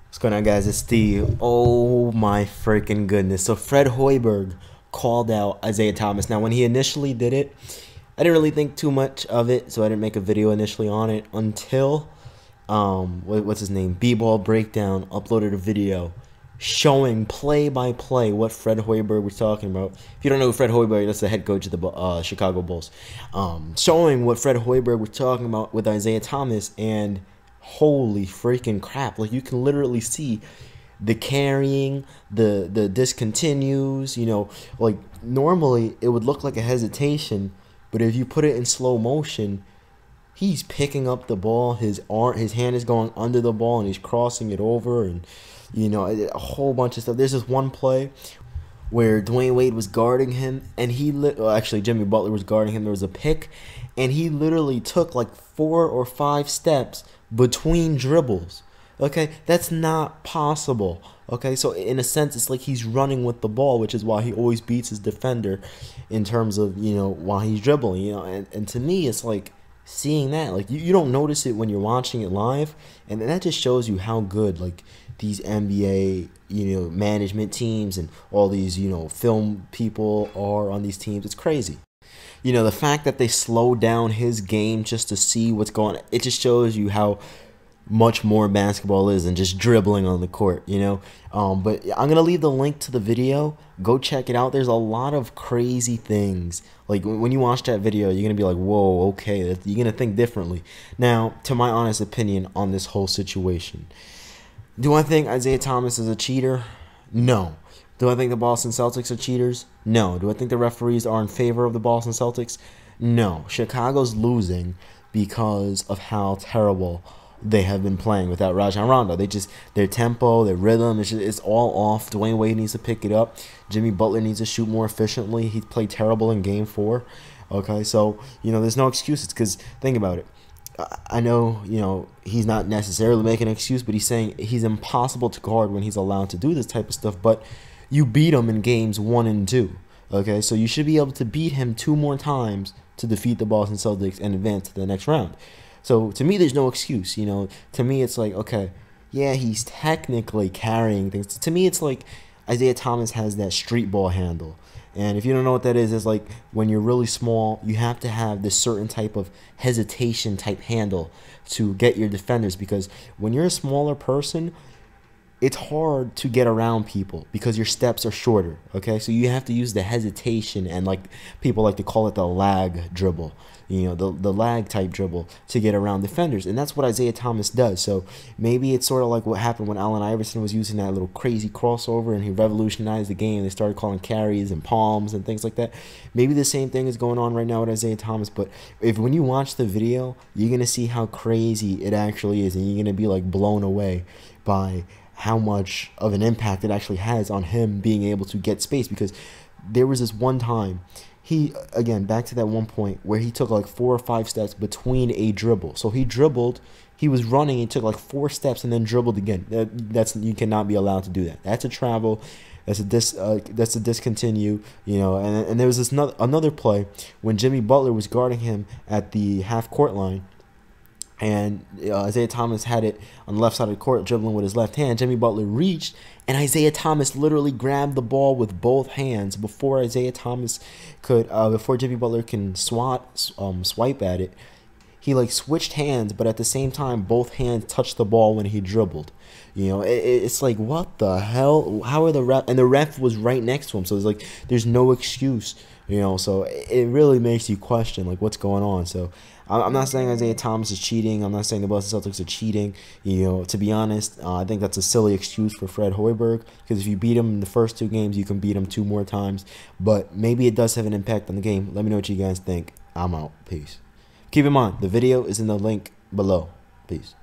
What's going on, guys? It's Steve. Oh my freaking goodness. So Fred Hoiberg called out Isaiah Thomas. Now, when he initially did it, I didn't really think too much of it, so I didn't make a video initially on it until what's his name? B-Ball Breakdown uploaded a video showing play by play what Fred Hoiberg was talking about. If you don't know who Fred Hoiberg, that's the head coach of the Chicago Bulls. Showing what Fred Hoiberg was talking about with Isaiah Thomas, and holy freaking crap, like you can literally see the carrying, the discontinues, you know, like normally it would look like a hesitation, but if you put it in slow motion, he's picking up the ball, his hand is going under the ball and he's crossing it over, and you know, a whole bunch of stuff. There's this one play where Dwyane Wade was guarding him, and actually Jimmy Butler was guarding him. There was a pick, and he literally took like 4 or 5 steps between dribbles. Okay, that's not possible. Okay, so in a sense, it's like he's running with the ball, which is why he always beats his defender in terms of, you know, while he's dribbling, you know. And to me, it's like seeing that, like you don't notice it when you're watching it live, and that just shows you how good like these NBA, you know, management teams and all these, you know, film people are on these teams. It's crazy. You know, the fact that they slow down his game just to see what's going on, it just shows you how much more basketball is than just dribbling on the court, you know. But I'm going to leave the link to the video. Go check it out. There's a lot of crazy things. Like, when you watch that video, you're going to be like, whoa, okay. You're going to think differently. Now, to my honest opinion on this whole situation, do I think Isaiah Thomas is a cheater? No. Do I think the Boston Celtics are cheaters? No. Do I think the referees are in favor of the Boston Celtics? No. Chicago's losing because of how terrible they have been playing without Rajon Rondo. Their tempo, their rhythm, it's all off. Dwyane Wade needs to pick it up. Jimmy Butler needs to shoot more efficiently. He played terrible in Game 4. Okay, so, you know, there's no excuses, because think about it. I know, you know, he's not necessarily making an excuse, but he's saying he's impossible to guard when he's allowed to do this type of stuff. But you beat him in games 1 and 2. Okay, so you should be able to beat him 2 more times to defeat the Boston Celtics and advance to the next round. So to me, there's no excuse. You know, to me, it's like, okay, yeah, he's technically carrying things. To me, it's like Isaiah Thomas has that street ball handle. And if you don't know what that is, it's like when you're really small, you have to have this certain type of hesitation type handle to get your defenders, because when you're a smaller person, it's hard to get around people because your steps are shorter. Okay, so you have to use the hesitation, and like people like to call it the lag dribble, you know, the lag type dribble to get around defenders, and that's what Isaiah Thomas does. So maybe it's sort of like what happened when Allen Iverson was using that little crazy crossover and he revolutionized the game. They started calling carries and palms and things like that. Maybe the same thing is going on right now with Isaiah Thomas, but when you watch the video, you're gonna see how crazy it actually is, and you're gonna be like blown away by how much of an impact it actually has on him being able to get space. Because there was this one time, again, back to that one point where he took like 4 or 5 steps between a dribble. So he dribbled, he was running, he took like 4 steps and then dribbled again. You cannot be allowed to do that. That's a travel. That's a discontinue, you know. And there was this another play when Jimmy Butler was guarding him at the half court line, and Isaiah Thomas had it on the left side of the court, dribbling with his left hand. Jimmy Butler reached, and Isaiah Thomas literally grabbed the ball with both hands before before Jimmy Butler can swipe at it. He like switched hands, but at the same time, both hands touched the ball when he dribbled. You know, it's like, what the hell? How are the ref? And the ref was right next to him, so it's like there's no excuse. You know, so it really makes you question like what's going on. So I'm not saying Isaiah Thomas is cheating. I'm not saying the Boston Celtics are cheating. You know, to be honest, I think that's a silly excuse for Fred Hoiberg, because if you beat him in the first 2 games, you can beat him 2 more times. But maybe it does have an impact on the game. Let me know what you guys think. I'm out. Peace. Keep in mind, the video is in the link below. Peace.